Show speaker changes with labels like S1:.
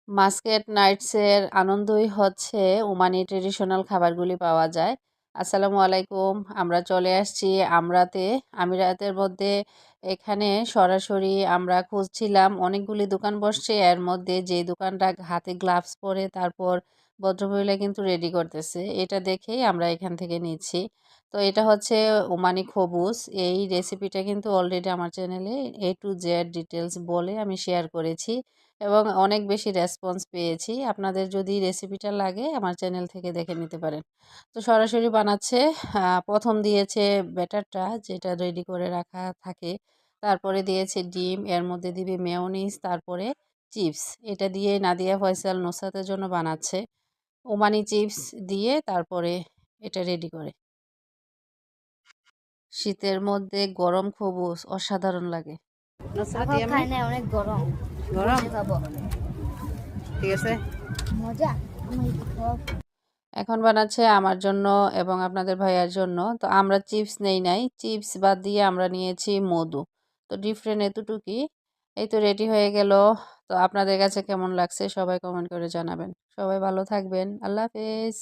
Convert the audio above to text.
S1: মাস্কেট নাইটসের আনন্দই হচ্ছে Omani traditional খাবারগুলি পাওয়া যায়। আসসালামু আলাইকুম। আমরা চলে আসছি আমরাতে। আমিরাতের মধ্যে এখানে সরাসরি আমরা খুঁজছিলাম, অনেকগুলি দোকান বসছে। এর মধ্যে যে দোকানটা হাতে গ্লাভস পরে তারপর ভদ্রমহিলা কিন্তু রেডি করতেছে, এটা দেখেই আমরা এখান থেকে নিচ্ছি। তো এটা হচ্ছে ওমানি খবুস। এই রেসিপিটা কিন্তু অলরেডি আমার চ্যানেলে A to Z ডিটেলস বলে আমি শেয়ার করেছি এবং অনেক বেশি রেসপন্স পেয়েছি। আপনাদের যদি রেসিপিটা লাগে আমার চ্যানেল থেকে দেখে নিতে পারেন। তো সরাসরি বানাচ্ছে। প্রথম দিয়েছে ব্যাটারটা, যেটা রেডি করে রাখা থাকে। তারপরে দিয়েছে ডিম, এর মধ্যে দিবে মেয়োনিজ, তারপরে চিপস। এটা দিয়ে নাদিয়া ফয়সাল নুসরাতের জন্য বানাচ্ছে। ওমানি চিপস দিয়ে তারপরে এটা রেডি করে। শীতের মধ্যে গরম খবুস অসাধারণ লাগে। নুসরাত
S2: এখন
S1: ইয়ামি
S2: খাই না, অনেক গরম।
S1: গরম,
S2: বসে খাবো।
S1: ঠিক আছে।
S2: মজা। আমি খাবো।
S1: এখন বানাচ্ছে আমার জন্য এবং আপনাদের ভাইয়ার জন্য। তো আমরা চিপস নেই নাই, চিপস বাদ দিয়ে আমরা নিয়েছি মধু। তো ডিফারেন্ট এতটুকুই। এই তো রেডি হয়ে গেল। তো আপনাদের কাছে কেমন লাগছে সবাই কমেন্ট করে জানাবেন। সবাই ভালো থাকবেন। আল্লাহ হাফেজ।